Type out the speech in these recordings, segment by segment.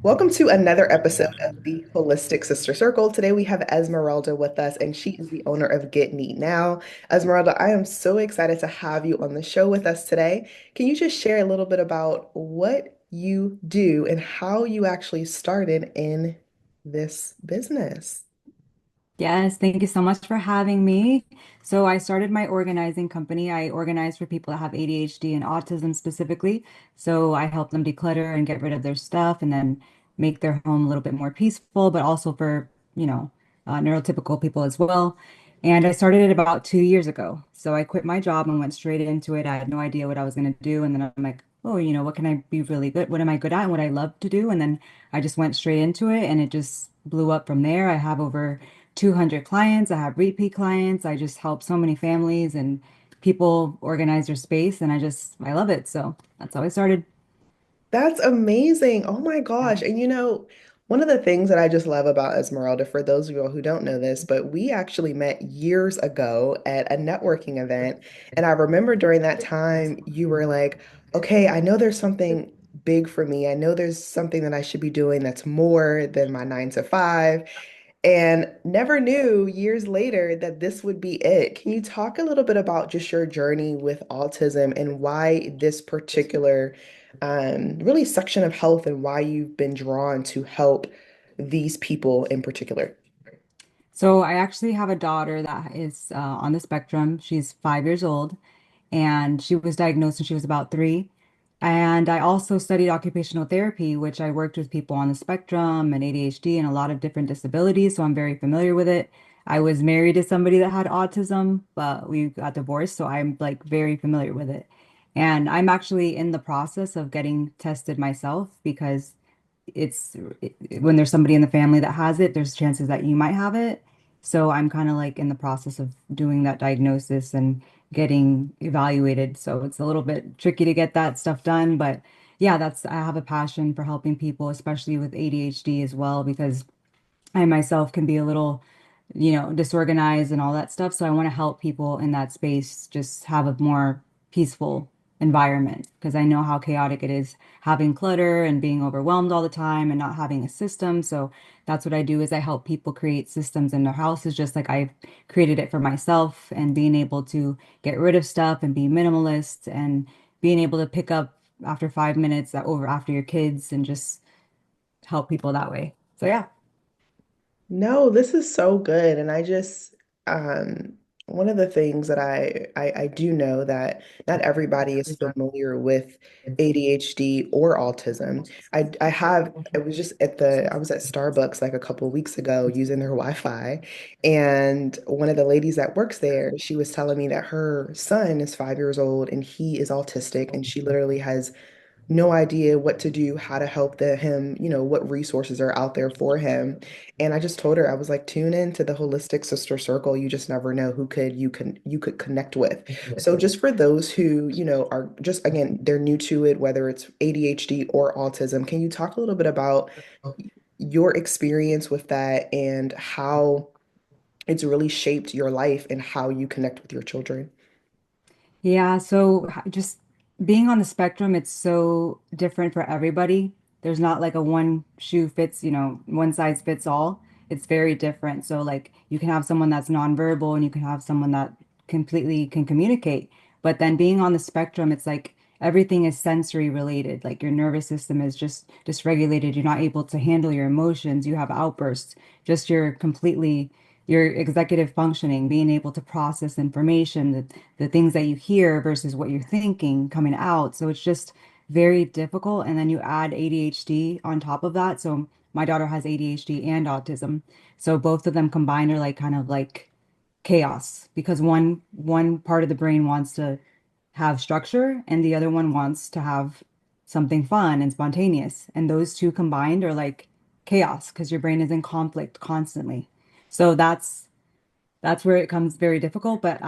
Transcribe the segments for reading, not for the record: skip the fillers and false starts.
Welcome to another episode of the Holistic Sister Circle. Today we have Esmeralda with us, and she is the owner of Get Neat Now. Esmeralda, I am so excited to have you on the show with us today. Can you just share a little bit about what you do and how you actually started in this business? Yes, thank you so much for having me. So I started my organizing company. I organize for people that have ADHD and autism specifically. So I help them declutter and get rid of their stuff and then make their home a little bit more peaceful, but also for, neurotypical people as well. And I started it about 2 years ago. So I quit my job and went straight into it. I had no idea what I was going to do. And then I'm like, oh, what can I be really good? What am I good at and what I love to do? And then I just went straight into it and it just blew up from there. I have over 200 clients. I have repeat clients. I just help so many families and people organize their space, and I love it. So that's how I started. That's amazing. Oh my Yeah. gosh. And one of the things that I just love about Esmeralda, for those of you all who don't know this, but we actually met years ago at a networking event. And I remember during that time, you were like, okay, I know there's something big for me. I know there's something that I should be doing that's more than my 9 to 5. And never knew years later that this would be it. Can you talk a little bit about just your journey with autism and why this particular really section of health and why you've been drawn to help these people in particular? So I actually have a daughter that is on the spectrum. She's 5 years old, and she was diagnosed when she was about 3. And I also studied occupational therapy, which I worked with people on the spectrum and ADHD and a lot of different disabilities. So I'm very familiar with it. I was married to somebody that had autism, but we got divorced. So I'm like very familiar with it. And I'm actually in the process of getting tested myself because when there's somebody in the family that has it, there's chances that you might have it. So I'm kind of like in the process of doing that diagnosis and getting evaluated. So it's a little bit tricky to get that stuff done. But yeah, I have a passion for helping people, especially with ADHD as well, because I myself can be a little, disorganized and all that stuff. So I want to help people in that space just have a more peaceful environment because I know how chaotic it is having clutter and being overwhelmed all the time and not having a system. So that's what I do is I help people create systems in their houses just like I've created it for myself and being able to get rid of stuff and be minimalist and being able to pick up after 5 minutes over after your kids and just help people that way. So yeah. No, this is so good. And I just, one of the things that I do know that not everybody is familiar with ADHD or autism. I was at Starbucks like a couple of weeks ago using their Wi-Fi. And one of the ladies that works there, she was telling me that her son is 5 years old and he is autistic. And she literally has no idea what to do, how to help him, what resources are out there for him. And I just told her, I was like, tune in to the Holistic Sister Circle. You just never know who you could connect with. So just for those who, are just again, they're new to it, whether it's ADHD or autism, can you talk a little bit about your experience with that and how it's really shaped your life and how you connect with your children? Yeah, so just being on the spectrum, it's so different for everybody. There's not like a one shoe fits, one size fits all. It's very different. So like you can have someone that's nonverbal and you can have someone that completely can communicate. But then being on the spectrum, it's like everything is sensory related. Like your nervous system is just dysregulated. You're not able to handle your emotions. You have outbursts. Just your executive functioning, being able to process information, the things that you hear versus what you're thinking coming out. So it's just very difficult. And then you add ADHD on top of that. So my daughter has ADHD and autism. So both of them combined are like kind of like chaos because one part of the brain wants to have structure and the other one wants to have something fun and spontaneous. And those two combined are like chaos because your brain is in conflict constantly. So that's where it comes very difficult. But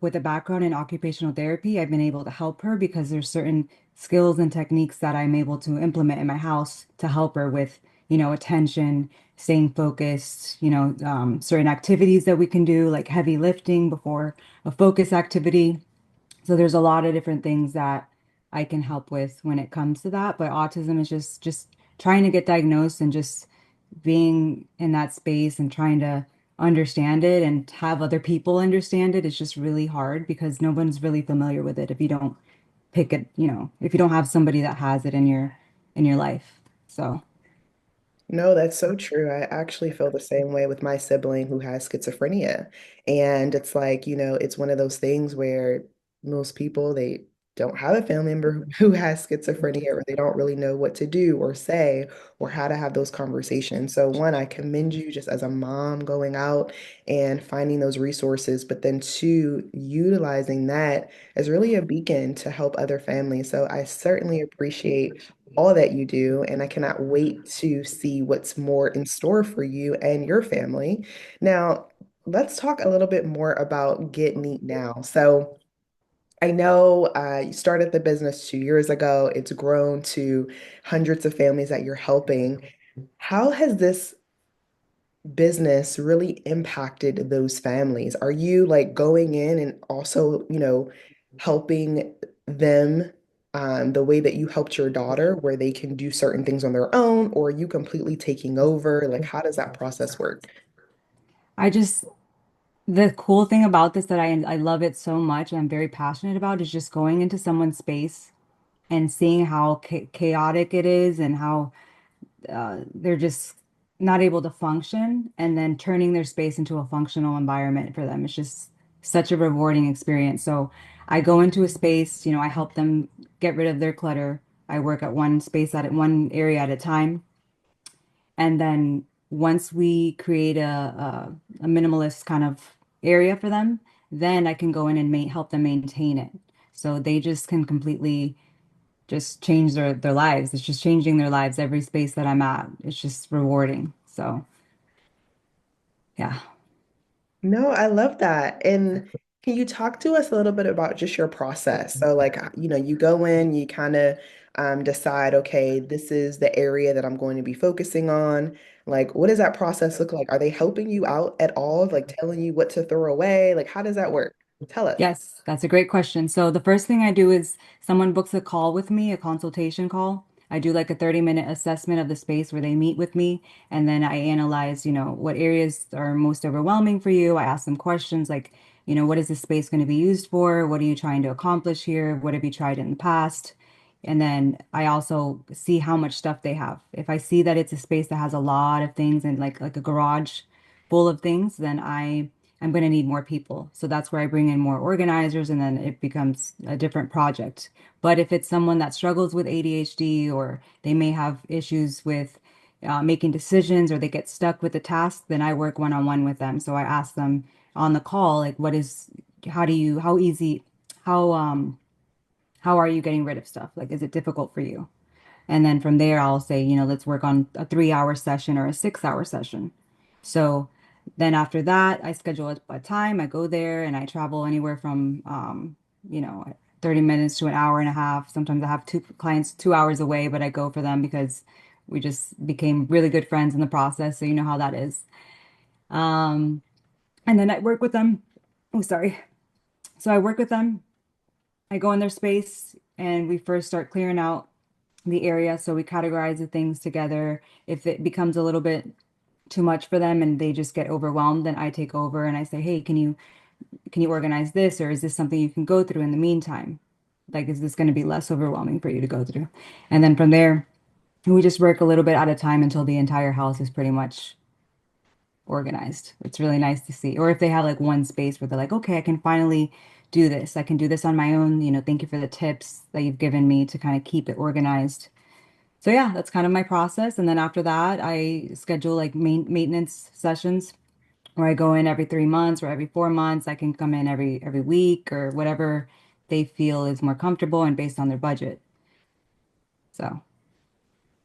with a background in occupational therapy, I've been able to help her because there's certain skills and techniques that I'm able to implement in my house to help her with, attention, staying focused, certain activities that we can do, like heavy lifting before a focus activity. So there's a lot of different things that I can help with when it comes to that. But autism is just trying to get diagnosed and just being in that space and trying to understand it and have other people understand it is just really hard because no one's really familiar with it if you don't pick it, if you don't have somebody that has it in your life. So, No, that's so true. I actually feel the same way with my sibling who has schizophrenia. And it's like, it's one of those things where most people, they don't have a family member who has schizophrenia, or they don't really know what to do or say or how to have those conversations. So, one, I commend you just as a mom going out and finding those resources, but then two, utilizing that as really a beacon to help other families. So, I certainly appreciate all that you do, and I cannot wait to see what's more in store for you and your family. Now, let's talk a little bit more about Get Neat Now. So, I know you started the business 2 years ago. It's grown to hundreds of families that you're helping. How has this business really impacted those families? Are you like going in and also, helping them the way that you helped your daughter, where they can do certain things on their own, or are you completely taking over? Like, how does that process work? I just the cool thing about this that I love it so much and I'm very passionate about is just going into someone's space and seeing how chaotic it is and how they're just not able to function and then turning their space into a functional environment for them. It's just such a rewarding experience. So I go into a space, I help them get rid of their clutter. I work at one space at one area at a time. And then once we create a minimalist kind of area for them, then I can go in and help them maintain it. So they just can completely just change their lives. It's just changing their lives every space that I'm at. It's just rewarding. So yeah. No, I love that. And can you talk to us a little bit about just your process? So, like, you go in, you kind of decide, okay, this is the area that I'm going to be focusing on. Like, what does that process look like? Are they helping you out at all? Like, telling you what to throw away? Like, how does that work? Tell us. Yes, that's a great question. So the first thing I do is someone books a call with me, a consultation call. I do like a 30-minute assessment of the space where they meet with me, and then I analyze, what areas are most overwhelming for you. I ask them questions like, what is this space going to be used for? What are you trying to accomplish here? What have you tried in the past? And then I also see how much stuff they have. If I see that it's a space that has a lot of things and like a garage full of things, then I'm going to need more people. So that's where I bring in more organizers and then it becomes a different project. But if it's someone that struggles with ADHD or they may have issues with making decisions or they get stuck with the task, then I work one-on-one with them. So I ask them on the call, like, how easy, how, um, how are you getting rid of stuff? Like, is it difficult for you? And then from there, I'll say, let's work on a 3 hour session or a 6 hour session. So then after that, I schedule a time. I go there and I travel anywhere from, 30 minutes to an hour and a half. Sometimes I have two clients 2 hours away, but I go for them because we just became really good friends in the process. So you know how that is. Um, and then I work with them. Oh, sorry. So I work with them. I go in their space and we first start clearing out the area. So we categorize the things together. If it becomes a little bit too much for them and they just get overwhelmed, then I take over and I say, "Hey, can you organize this, or is this something you can go through in the meantime? Like, is this going to be less overwhelming for you to go through?" And then from there, we just work a little bit at a time until the entire house is pretty much organized. It's really nice to see. Or if they have like one space where they're like, "Okay, I can finally do this. I can do this on my own. Thank you for the tips that you've given me to kind of keep it organized." So yeah, that's kind of my process. And then after that, I schedule like maintenance sessions where I go in every 3 months or every 4 months. I can come in every week or whatever they feel is more comfortable and based on their budget. So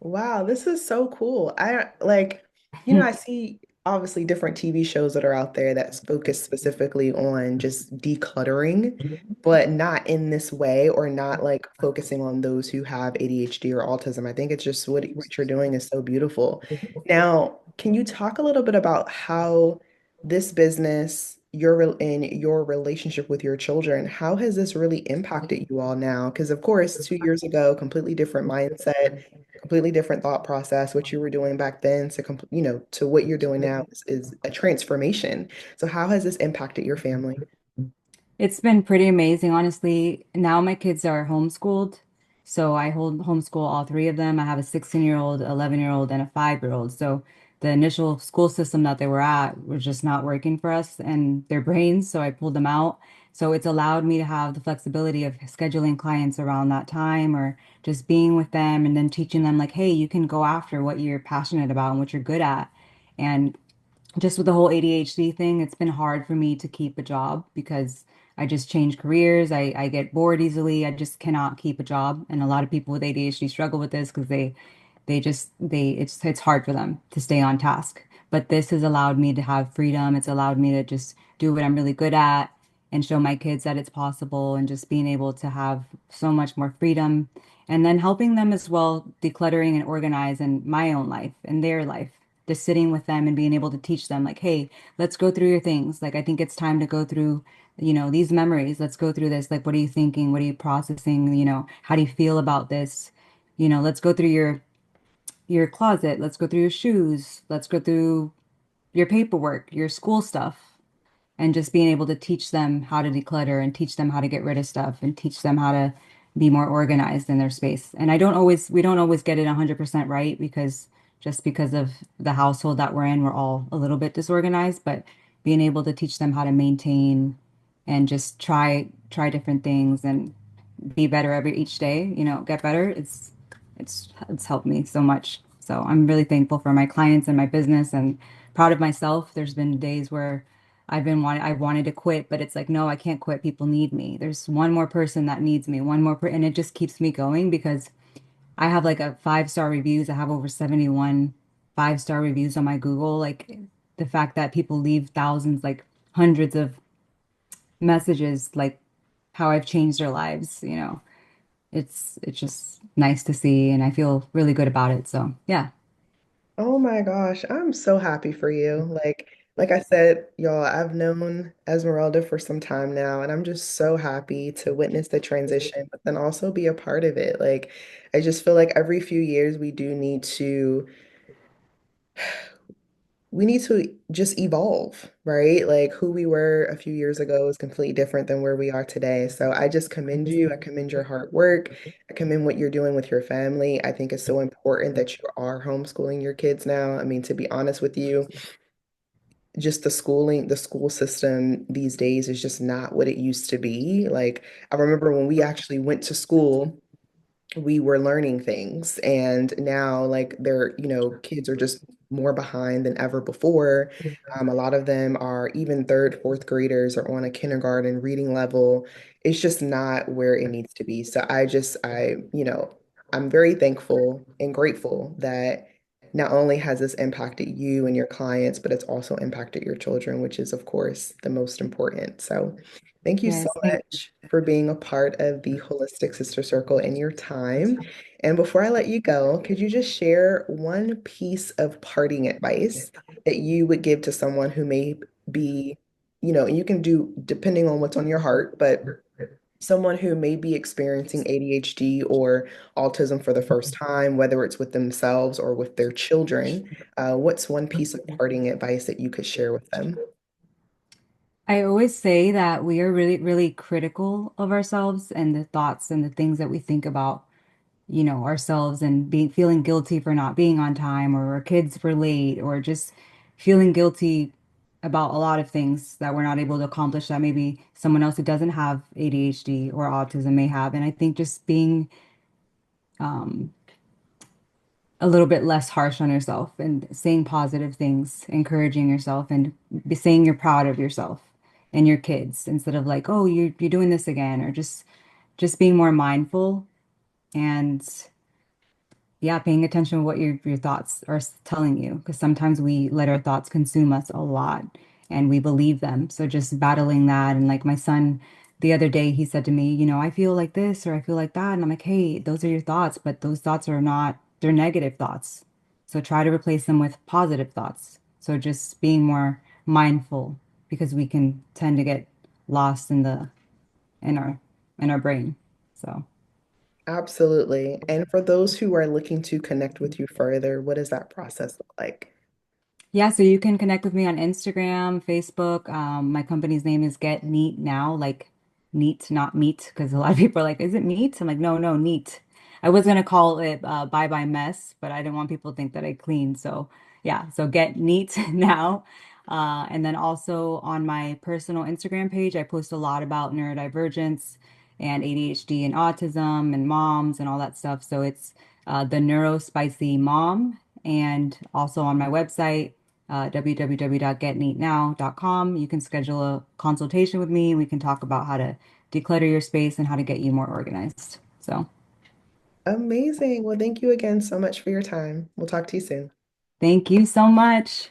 Wow, this is so cool. I like, I see obviously different TV shows that are out there that focus specifically on just decluttering, but not in this way, or not like focusing on those who have ADHD or autism. I think it's just what you're doing is so beautiful. Now, can you talk a little bit about how this business, in your relationship with your children, how has this really impacted you all now? Because of course, 2 years ago, completely different mindset, completely different thought process. What you were doing back then to, to what you're doing now is a transformation. So how has this impacted your family? It's been pretty amazing, honestly. Now my kids are homeschooled. So I hold homeschool all three of them. I have a 16-year-old, 11-year-old, and a 5-year-old. So the initial school system that they were at was just not working for us and their brains. So I pulled them out. So it's allowed me to have the flexibility of scheduling clients around that time or just being with them and then teaching them like, hey, you can go after what you're passionate about and what you're good at. And just with the whole ADHD thing, it's been hard for me to keep a job because I just change careers. I get bored easily. I just cannot keep a job. And a lot of people with ADHD struggle with this because it's hard for them to stay on task. But this has allowed me to have freedom. It's allowed me to just do what I'm really good at and show my kids that it's possible and just being able to have so much more freedom. And then helping them as well, decluttering and organize in my own life and their life. Just sitting with them and being able to teach them, like, hey, let's go through your things. Like, I think it's time to go through, these memories. Let's go through this. Like, what are you thinking? What are you processing? How do you feel about this? Let's go through your closet. Let's go through your shoes. Let's go through your paperwork, your school stuff, and just being able to teach them how to declutter and teach them how to get rid of stuff and teach them how to be more organized in their space. And we don't always get it 100% right because just because of the household that we're in, we're all a little bit disorganized, but being able to teach them how to maintain and just try different things and be better every each day, get better. It's helped me so much. So I'm really thankful for my clients and my business and proud of myself. There's been days where I wanted to quit, but it's like, no, I can't quit. People need me. There's one more person that needs me, and it just keeps me going because I have like a 5-star reviews. I have over 71 5-star reviews on my Google. Like the fact that people leave thousands, like hundreds of messages, like how I've changed their lives, it's just nice to see and I feel really good about it. So yeah. Oh my gosh, I'm so happy for you. Like I said, y'all, I've known Esmeralda for some time now, and I'm just so happy to witness the transition, but then also be a part of it. Like, I just feel like every few years we need to just evolve, right? Like who we were a few years ago is completely different than where we are today. So I just commend you. I commend your hard work. I commend what you're doing with your family. I think it's so important that you are homeschooling your kids now. I mean, to be honest with you, just the school system these days is just not what it used to be. Like I remember when we actually went to school, we were learning things, and now like kids are just more behind than ever before. A lot of them are even third, fourth graders are on a kindergarten reading level. It's just not where it needs to be. So I'm very thankful and grateful that not only has this impacted you and your clients, but it's also impacted your children, which is of course the most important. So thank you so Yes, thank much for being a part of the Holistic Sister Circle and your time. And before I let you go, could you just share one piece of parting advice that you would give to someone who may be, and you can do depending on what's on your heart, but someone who may be experiencing ADHD or autism for the first time, whether it's with themselves or with their children, what's one piece of parting advice that you could share with them? I always say that we are really, really critical of ourselves and the thoughts and the things that we think about, ourselves and being feeling guilty for not being on time or our kids were late or just feeling guilty about a lot of things that we're not able to accomplish that maybe someone else who doesn't have ADHD or autism may have. And I think just being um, a little bit less harsh on yourself and saying positive things, encouraging yourself and saying you're proud of yourself and your kids instead of like, oh, you're doing this again, or just being more mindful and yeah, paying attention to what your thoughts are telling you because sometimes we let our thoughts consume us a lot and we believe them. So just battling that and like my son the other day he said to me, I feel like this or I feel like that and I'm like, "Hey, those are your thoughts, but those thoughts are not they're negative thoughts. So try to replace them with positive thoughts." So just being more mindful because we can tend to get lost in our in our brain. So Absolutely. And for those who are looking to connect with you further, what does that process look like? Yeah, so you can connect with me on Instagram, Facebook. My company's name is Get Neat Now, like neat, not meat, because a lot of people are like, is it meat? I'm like, no, no, neat. I was gonna call it Bye Bye Mess, but I didn't want people to think that I clean. So yeah, so Get Neat Now. And then also on my personal Instagram page, I post a lot about neurodivergence and ADHD and autism and moms and all that stuff. So it's the Neuro Spicy Mom. And also on my website www.getneatnow.com. You can schedule a consultation with me and we can talk about how to declutter your space and how to get you more organized. So, Amazing. Well, thank you again so much for your time. We'll talk to you soon. thank you so much.